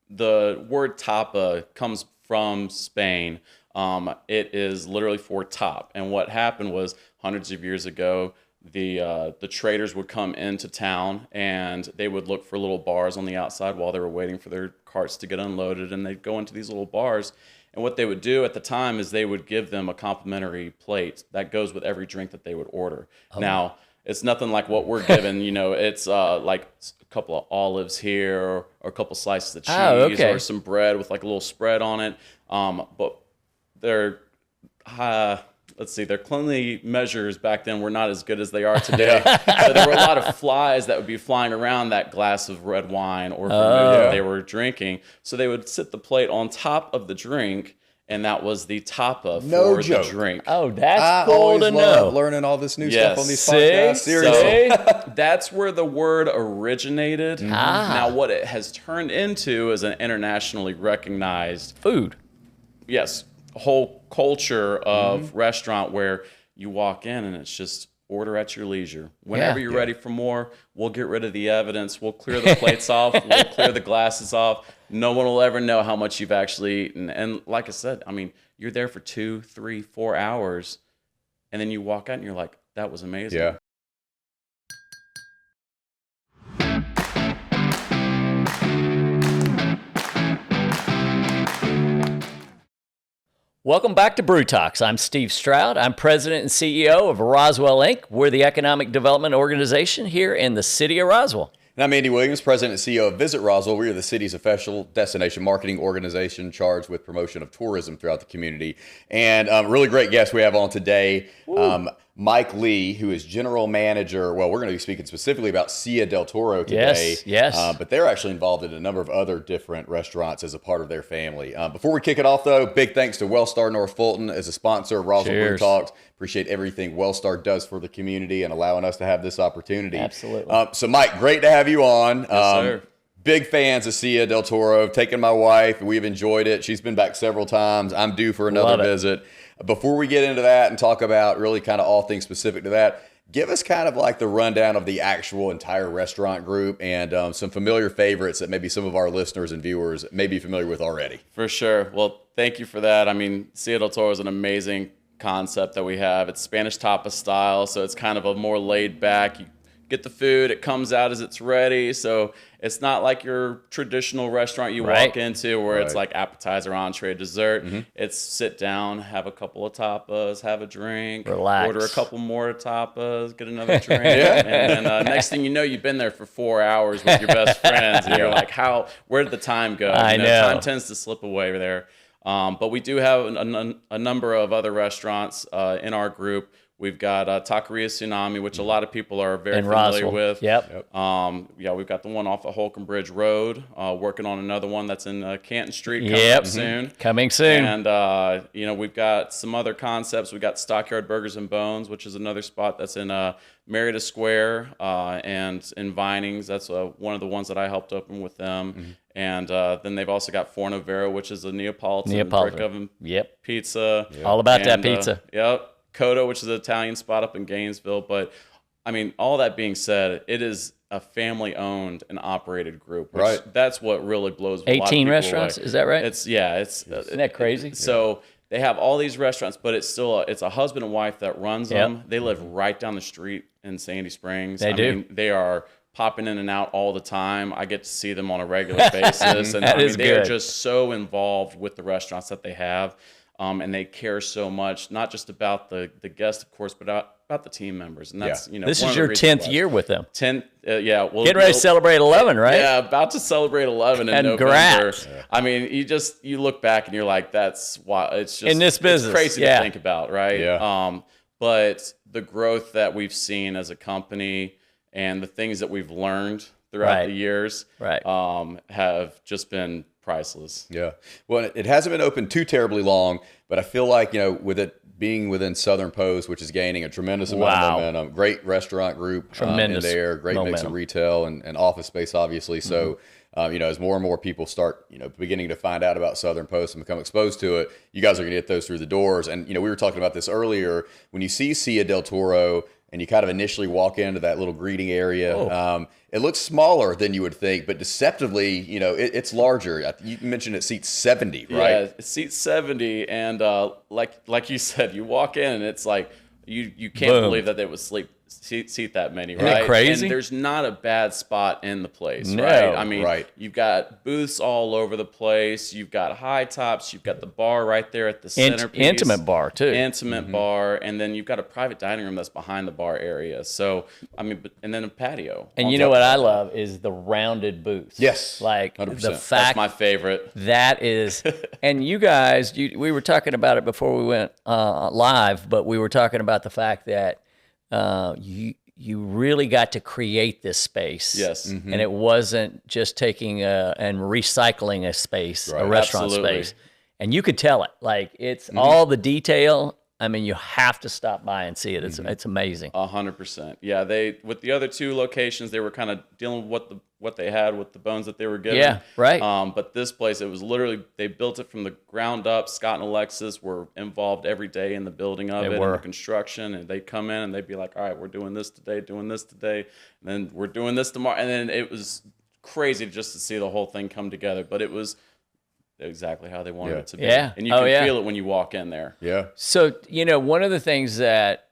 the word tapa comes from Spain. It is literally for top. And what happened was hundreds of years ago, the traders would come into town and they would look for little bars on the outside while they were waiting for their carts to get unloaded, and they'd go into these little bars. And what they would do at the time is they would give them a complimentary plate that goes with every drink that they would order. Oh. Now, it's nothing like what we're given, it's like a couple of olives here or a couple slices of cheese or some bread with like a little spread on it. But they're their cleanly measures back then were not as good as they are today. So there were a lot of flies that would be flying around that glass of red wine or vermouth that they were drinking. So they would sit the plate on top of the drink, and that was the tapa for the drink. Oh, that's cool to know. Learning all this new stuff on these podcasts. Seriously. So that's where the word originated. Now, what it has turned into is an internationally recognized food. Yes. Whole culture of restaurant where you walk in and it's just order at your leisure. Whenever you're ready for more, we'll get rid of the evidence. We'll clear the plates off. We'll clear the glasses off. No one will ever know how much you've actually eaten. And like I said, I mean, you're there for 2, 3, 4 hours, and then you walk out and you're like, that was amazing. Yeah. Welcome back to Brew Talks. I'm Steve Stroud. I'm president and CEO of Roswell Inc. We're the economic development organization here in the city of Roswell. And I'm Andy Williams, president and CEO of Visit Roswell. We are the city's official destination marketing organization charged with promotion of tourism throughout the community. And really great guest we have on today. Mike Lee, who is general manager. Well, we're going to be speaking specifically about Silla Del Toro today. Yes. But they're actually involved in a number of other different restaurants as a part of their family. Before we kick it off, though, big thanks to Wellstar North Fulton as a sponsor of Roswell Brew Talks. Appreciate everything Wellstar does for the community and allowing us to have this opportunity. Absolutely. So, Mike, great to have you on. Yes, sir. Big fans of Silla Del Toro. Taking my wife. We've enjoyed it. She's been back several times. I'm due for another visit. Before we get into that and talk about really kind of all things specific to that, give us kind of like the rundown of the actual entire restaurant group and some familiar favorites that maybe some of our listeners and viewers may be familiar with already. For sure. Well, thank you for that. I mean, Silla Del Toro is an amazing concept that we have. It's Spanish tapas style, so it's kind of a more laid back. You get the food, it comes out as it's ready. So it's not like your traditional restaurant you walk into where it's like appetizer, entree, dessert. It's sit down, have a couple of tapas, have a drink, relax, order a couple more tapas, get another drink. And then next thing you know, you've been there for 4 hours with your best friends, and you're like, where did the time go? I know. Time tends to slip away there. But we do have a number of other restaurants in our group. We've got Taqueria Tsunami, which a lot of people are very familiar with. Yep. We've got the one off of Holcomb Bridge Road. Working on another one that's in Canton Street coming up soon. Coming soon. And we've got some other concepts. We've got Stockyard Burgers and Bones, which is another spot that's in Merida Square and in Vinings. That's one of the ones that I helped open with them. And then they've also got Forno Vero, which is a Neapolitan brick oven pizza. All about that pizza. Coda, which is an Italian spot up in Gainesville. But, I mean, all that being said, it is a family-owned and operated group. That's what really blows a lot of people 18 restaurants, away. Is that right? Isn't that crazy? So they have all these restaurants, but it's still it's a husband and wife that runs them. They live right down the street in Sandy Springs. I mean, they are popping in and out all the time. I get to see them on a regular basis. And they are just so involved with the restaurants that they have. And they care so much, not just about the guests, of course, but about the team members. And that's, this is your 10th year with them. 10th, Well, getting ready to celebrate 11, right? Yeah, about to celebrate 11 in November. Congrats. I mean, you look back and you're like, that's why it's just in this business. It's crazy to think about, right? Yeah. But the growth that we've seen as a company and the things that we've learned throughout the years have just been priceless. Yeah. Well, it hasn't been open too terribly long, but I feel like, with it being within Southern Post, which is gaining a tremendous amount of momentum, great restaurant group in there, great mix of retail and office space, obviously. So, as more and more people start, beginning to find out about Southern Post and become exposed to it, you guys are going to get those through the doors. And, we were talking about this earlier. When you see Silla Del Toro, and you kind of initially walk into that little greeting area. Oh. It looks smaller than you would think, but deceptively, it's larger. You mentioned it seats 70, right? Yeah, it seats 70, and like you said, you walk in and it's like you can't Boom. believe that they would seat that many, Isn't right? it crazy? And there's not a bad spot in the place, No. right? I mean, Right. you've got booths all over the place. You've got high tops. You've got the bar right there at the centerpiece. Intimate bar, too. Intimate bar, and then you've got a private dining room that's behind the bar area. So, I mean, and then a patio. And on you know top what of I that. love is the rounded booths. Yes, Like 100%. the That's fact my favorite. that is, and you guys, we were talking about it before we went live, but we were talking about the fact that you really got to create this space. Yes. And it wasn't just taking and recycling a space, a restaurant Absolutely. space. And you could tell it. Like it's all the detail. I mean, you have to stop by and see it. It's amazing. 100%. Yeah, with the other two locations, they were kind of dealing with what they had with the bones that they were given. Yeah, right. But this place, it was literally, they built it from the ground up. Scott and Alexis were involved every day in the building of They it, were. and the construction, and they'd come in and they'd be like, all right, we're doing this today, and then we're doing this tomorrow. And then it was crazy just to see the whole thing come together. But it was exactly how they wanted it to be. Yeah. And you Oh, can yeah. feel it when you walk in there. Yeah. So, one of the things that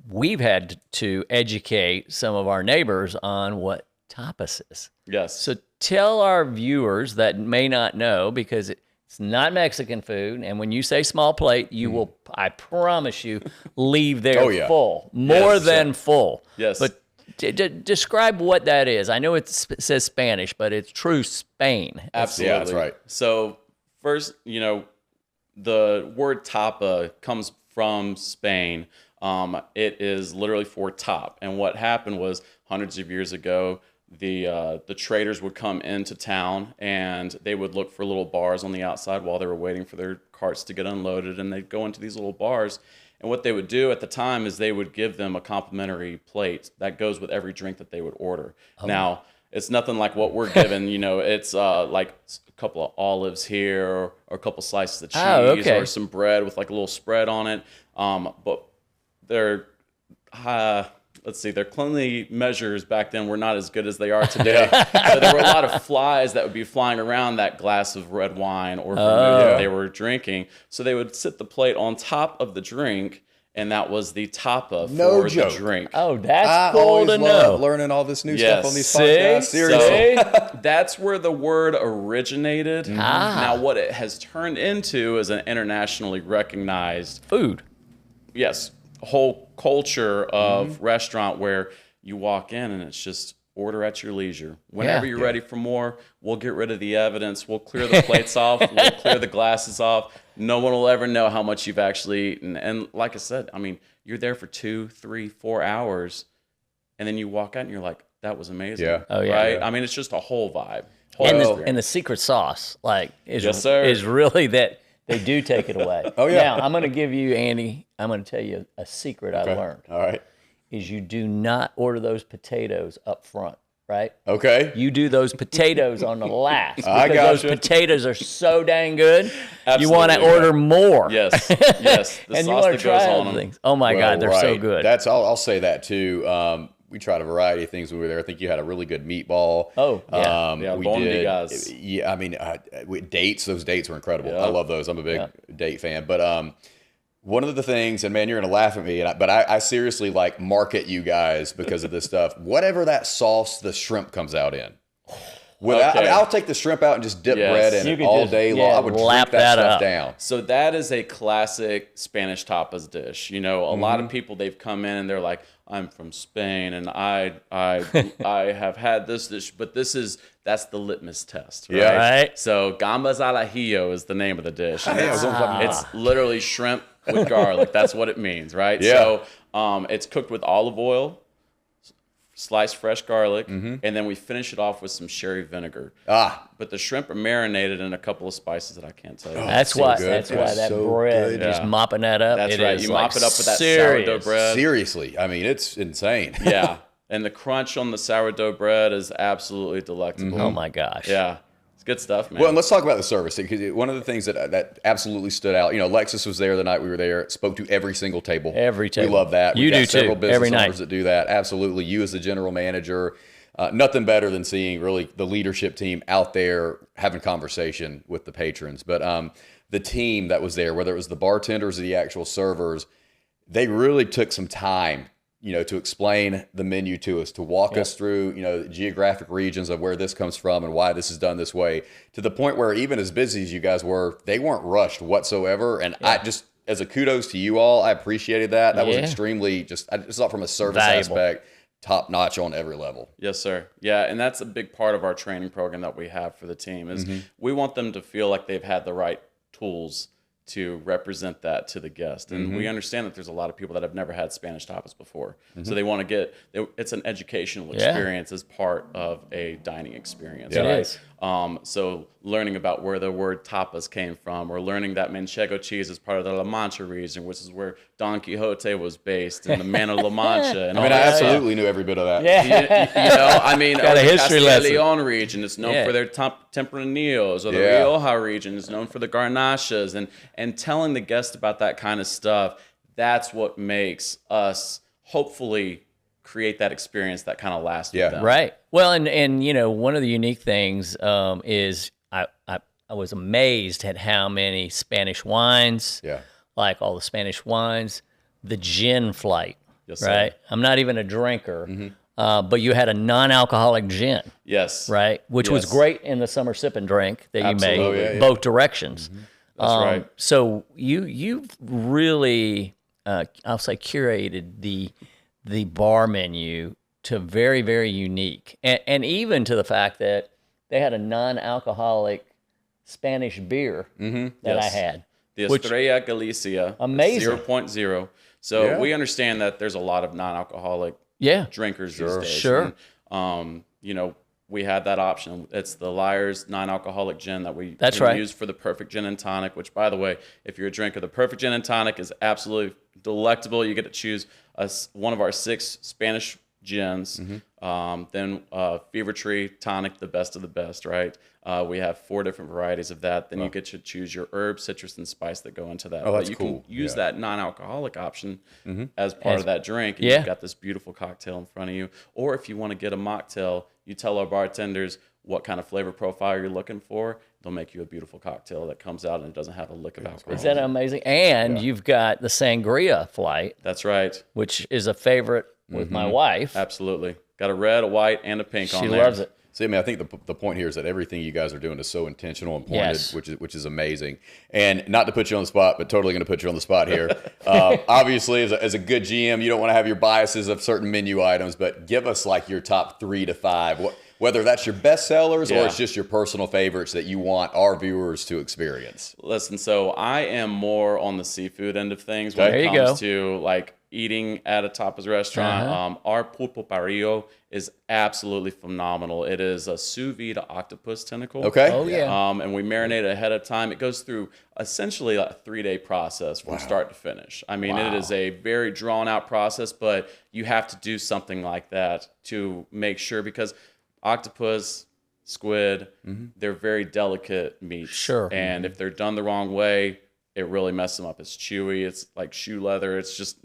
we've had to educate some of our neighbors on what tapas is. Yes. So tell our viewers that may not know, because it's not Mexican food, and when you say small plate, you will, I promise you, leave there Oh, yeah. full, more than full. Yes. But describe what that is. I know it says Spanish, but it's true Spain. Absolutely. Yeah, that's right. So first, the word tapa comes from Spain. It is literally for top. And what happened was hundreds of years ago, the traders would come into town and they would look for little bars on the outside while they were waiting for their carts to get unloaded, and they'd go into these little bars. And what they would do at the time is they would give them a complimentary plate that goes with every drink that they would order. Now, it's nothing like what we're given. It's like a couple of olives here, or a couple slices of cheese, okay. or some bread with like a little spread on it. But they're, let's see, their cleanly measures back then were not as good as they are today. So there were a lot of flies that would be flying around that glass of red wine or vermouth that they were drinking. So they would sit the plate on top of the drink, and that was the tapa No for joke. the drink. Oh, that's I cool always to love know. learning all this new Yes. stuff on these See? podcasts. Seriously. So that's where the word originated. Now, what it has turned into is an internationally recognized, Food. yes, whole culture of restaurant where you walk in and it's just order at your leisure. Whenever you're ready for more, we'll get rid of the evidence. We'll clear the plates off. We'll clear the glasses off. No one will ever know how much you've actually eaten. And like I said, I mean, you're there for 2, 3, 4 hours, and then you walk out and you're like, that was amazing. Yeah. Oh, yeah. Right? Yeah. I mean, it's just a whole vibe. Whole And experience. the secret sauce, Yes, sir. is really that they do take it away. Oh, yeah. Now, I'm going to give you, Andy, I'm going to tell you a secret I learned. All right. Is you do not order those potatoes up front, right? Okay. You do those potatoes on the last, because I those gotcha. potatoes are so dang good. You want to Absolutely. order more. Yes, yes. The And you sauce want that to try goes on other them. things. Oh my Well, God, they're so right. good. I'll say that too. We tried a variety of things when we were there. I think you had a really good meatball. Oh, yeah. Yeah, we bon did. migas. Yeah, I mean, dates. Those dates were incredible. Yeah. I love those. I'm a big date fan. But one of the things, and man, you're gonna laugh at me, but I seriously like market you guys because of this stuff. Whatever that sauce the shrimp comes out in. I mean, I'll take the shrimp out and just dip Yes. bread in You it could all just, day long. I would lap drink that that stuff up. down. So that is a classic Spanish tapas dish. A lot of people, they've come in and they're like, I'm from Spain and I have had this dish, but that's the litmus test, right? Yeah. Right. So gambas al ajillo is the name of the dish. And Yeah, I was on it's literally shrimp with garlic. That's what it means, right? Yeah. So it's cooked with olive oil, sliced fresh garlic, and then we finish it off with some sherry vinegar. But the shrimp are marinated in a couple of spices that I can't tell you. That's so why. good. That's It why is that so bread, good. just Yeah. mopping that up. That's it right. is You like mop it up with that serious. sourdough bread. Seriously, I mean, it's insane. Yeah. And the crunch on the sourdough bread is absolutely delectable. Oh my gosh. Yeah. good stuff, man. Well, and let's talk about the service, because one of the things that absolutely stood out, Lexus was there the night we were there, spoke to every single table. Every table. We love that. You We've got do several too, business every owners night. that do that. Absolutely. You as the general manager, nothing better than seeing really the leadership team out there having conversation with the patrons. But the team that was there, whether it was the bartenders or the actual servers, they really took some time, to explain the menu to us, to walk us through, the geographic regions of where this comes from and why this is done this way, to the point where even as busy as you guys were, they weren't rushed whatsoever. And I just, as a kudos to you all, I appreciated that. That was extremely I just thought from a service aspect, top notch on every level. Yes, sir. Yeah, and that's a big part of our training program that we have for the team is we want them to feel like they've had the right tools to represent that to the guest. And we understand that there's a lot of people that have never had Spanish tapas before. So they want to it's an educational experience as part of a dining experience, right? It is. So learning about where the word tapas came from, or learning that Manchego cheese is part of the La Mancha region, which is where Don Quixote was based, and the man of La Mancha. And I absolutely knew every bit of that. Yeah. Got a history the lesson. Leon region is known for their Tempranillos, or the Rioja region is known for the garnachas, and telling the guest about that kind of stuff, that's what makes us hopefully create that experience that kind of lasts with them. Right. Well, and one of the unique things is I was amazed at how many Spanish wines, like all the Spanish wines, the gin flight, right? Sir. I'm not even a drinker, but you had a non-alcoholic gin. Yes. Right? Which was great in the summer sip and drink that you made, both directions. That's right. So you've really, I'll say, curated the bar menu to very, very unique. And even to the fact that they had a non-alcoholic Spanish beer that I had. The Estrella Galicia. Amazing. 0.0. So we understand that there's a lot of non-alcoholic drinkers these days. Sure. And, we had that option. It's the Liar's non-alcoholic gin that we use for the perfect gin and tonic, which, by the way, if you're a drinker, the perfect gin and tonic is absolutely delectable. You get to choose one of our 6 Spanish gins. Then Fever Tree tonic, the best of the best, right? We have 4 different varieties of that. Then you get to choose your herb, citrus, and spice that go into that. Oh, that's you cool. can use that non-alcoholic option as part of that drink. And you've got this beautiful cocktail in front of you. Or if you want to get a mocktail, you tell our bartenders what kind of flavor profile you're looking for. They'll make you a beautiful cocktail that comes out and it doesn't have a lick of alcohol. Is that amazing? And you've got the sangria flight. That's right. Which is a favorite with my wife. Absolutely. Got a red, a white, and a pink on there. She loves it. See, I think the point here is that everything you guys are doing is so intentional and pointed, which is amazing. And not to put you on the spot, but totally going to put you on the spot here. Obviously, as a good GM, you don't want to have your biases of certain menu items, but give us like your top 3 to 5. Whether that's your best sellers or it's just your personal favorites that you want our viewers to experience. Listen, so I am more on the seafood end of things when it comes to like eating at a tapas restaurant. Our pulpo parillo is absolutely phenomenal. It is a sous vide octopus tentacle. Okay. Oh, yeah. And we marinate it ahead of time. It goes through essentially a 3-day process from start to finish. I mean, it is a very drawn out process, but you have to do something like that to make sure, because octopus, squid, they're very delicate meats. Sure. And if they're done the wrong way, it really messes them up. It's chewy. It's like shoe leather. It's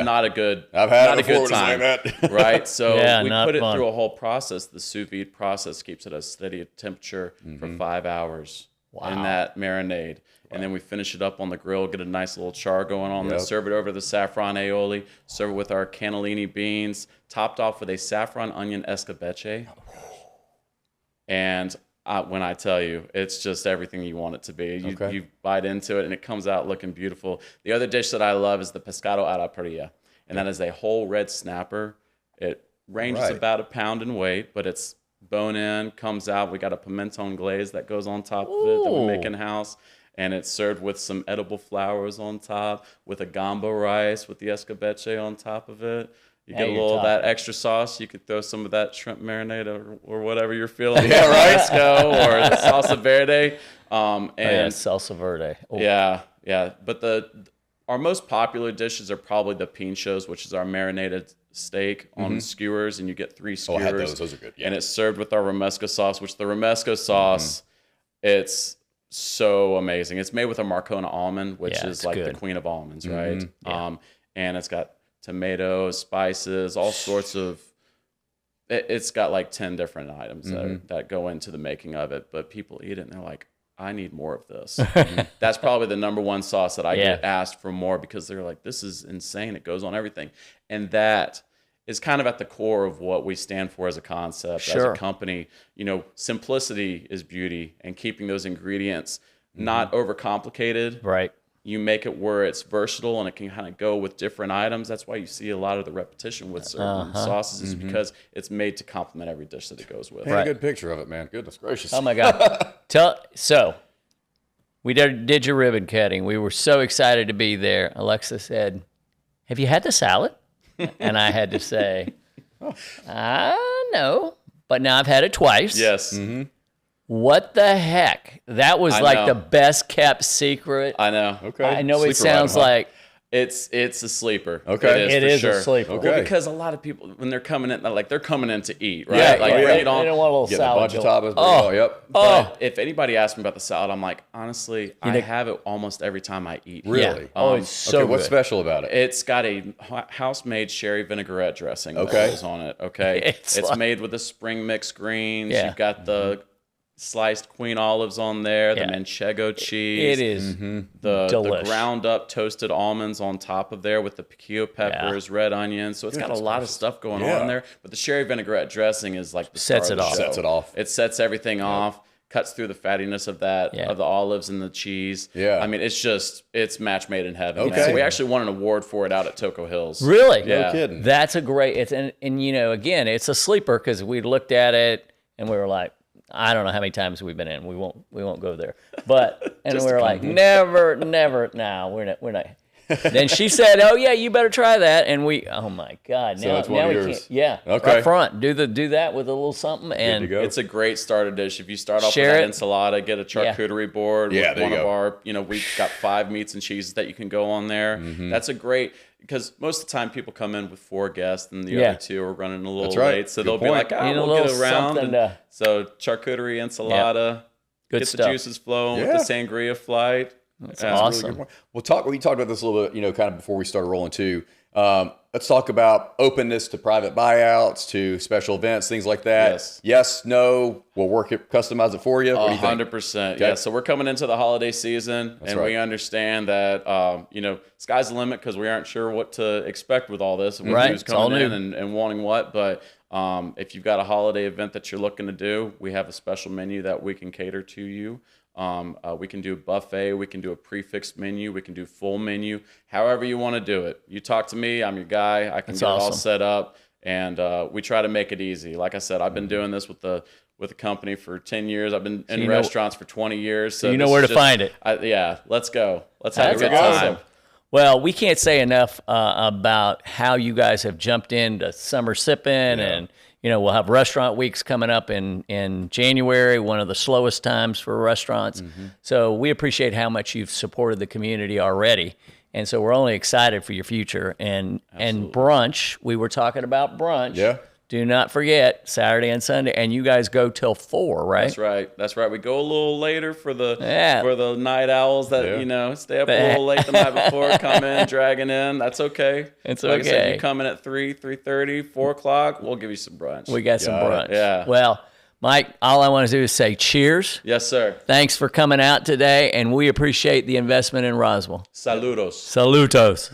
not a good. I've had not it before. a good time, that. right? So we put it fun. through a whole process. The sous vide process keeps it at a steady temperature for 5 hours in that marinade, and then we finish it up on the grill. Get a nice little char going on there. Serve it over the saffron aioli. Serve it with our cannellini beans, topped off with a saffron onion escabeche. And when I tell you, it's just everything you want it to be. You bite into it, and it comes out looking beautiful. The other dish that I love is the pescado a la parrilla, and that is a whole red snapper. It ranges about a pound in weight, but it's bone in, comes out. We got a pimenton glaze that goes on top of it that we make in-house, and it's served with some edible flowers on top, with a gombo rice with the escabeche on top of it. You get a little of that extra sauce. You could throw some of that shrimp marinade or whatever you're feeling. Yeah, right. Or the salsa verde. Salsa verde. Oh. Yeah. But our most popular dishes are probably the pinchos, which is our marinated steak on skewers, and you get 3 skewers. I had those. Those are good. Yeah. And it's served with our romesco sauce, which the romesco sauce, It's so amazing. It's made with a Marcona almond, which is like good. the queen of almonds, right? Yeah. And it's got tomatoes, spices, all sorts of. It's got like 10 different items that go into the making of it. But people eat it and they're like, I need more of this. That's probably the number one sauce that I get asked for more, because they're like, this is insane. It goes on everything. And that is kind of at the core of what we stand for as a concept, as a company. You know, simplicity is beauty, and keeping those ingredients not overcomplicated. Right. You make it where it's versatile and it can kind of go with different items. That's why you see a lot of the repetition with certain sauces, is because it's made to complement every dish that it goes with. Paint a good picture of it, man. Goodness gracious. Oh my God. So we did your ribbon cutting. We were so excited to be there. Alexa said, have you had the salad? And I had to say, no, but now I've had it twice. Yes. What the heck? That was like the best kept secret. I know. Okay. I know it Sleeper sounds item, huh? like it's a sleeper. Okay. it for is sure. a sleeper. Okay. Well, because a lot of people, when they're coming in, like they're coming in to eat, right? Yeah, like yeah. bring They it on. don't want a little Getting a salad. bunch of tapas. Yep. But if anybody asks me about the salad, I'm like, honestly, I have it almost every time I eat. Really? Yeah. It's so Okay, good. what's special about it? It's got a house-made sherry vinaigrette dressing that Okay. goes on it. Okay, It's it's like- made with the spring mixed greens. Yeah. You've got the sliced queen olives on there, the manchego cheese. It is the delish. ground up toasted almonds on top of there with the piquillo peppers, red onions. So it's got a lot of stuff going on in there. But the sherry vinaigrette dressing is like the Sets star it of the off. show. Sets it off. It sets everything off. Cuts through the fattiness of that, of the olives and the cheese. Yeah. I mean, it's match made in heaven. Okay. Man. We actually won an award for it out at Toco Hills. Really? Yeah. No kidding. That's a great, and you know, again, it's a sleeper because we looked at it and we were like, I don't know how many times we've been in. We won't go there. But and we were like, never. No, we're not. Then she said, "Oh yeah, you better try that." And oh my God, So it's one of we yours. can't. Yeah, Okay. up front, do that with a little something, and to go. It's a great starter dish. If you start off Share with it. that enchilada, get a charcuterie board Yeah, with there one you of go. our, we've got 5 meats and cheeses that you can go on there. That's a great, because most of the time people come in with 4 guests and the other 2 are running a little That's right. late. So Good they'll be point. like, Need a we'll get little around. something to- So charcuterie, enchilada, Good get stuff. the juices flowing with the sangria flight. That's awesome. We talked about this a little bit, kind of before we started rolling too. Let's talk about openness to private buyouts, to special events, things like that. Yes, no, we'll customize it for you. What do you think? 100%. Okay. Yeah. So we're coming into the holiday season, and we understand that sky's the limit because we aren't sure what to expect with all this and Right. who's It's all coming in new. and wanting what. But if you've got a holiday event that you're looking to do, we have a special menu that we can cater to you. We can do buffet, we can do a prefixed menu, we can do full menu, however you want to do it. You talk to me, I'm your guy. I can get it all set up, and we try to make it easy. Like I said, I've been doing this with the company for 10 years. I've been in restaurants for 20 years. So you know where to find it. Let's go. Let's have a good awesome. time. Well, we can't say enough about how you guys have jumped into summer sipping, and we'll have restaurant weeks coming up in January, one of the slowest times for restaurants. So we appreciate how much you've supported the community already, and so we're only excited for your future. And brunch, we were talking about brunch. Yeah. Do not forget Saturday and Sunday, and you guys go till 4, right? That's right. We go a little later for the night owls that stay up a little late the night before, come in, dragging in. That's okay. It's like okay. I said, you come in at 3:30, 4 o'clock. We'll give you some brunch. We got some brunch. Yeah. Well, Mike, all I want to do is say cheers. Yes, sir. Thanks for coming out today, and we appreciate the investment in Roswell. Saludos. Salutos.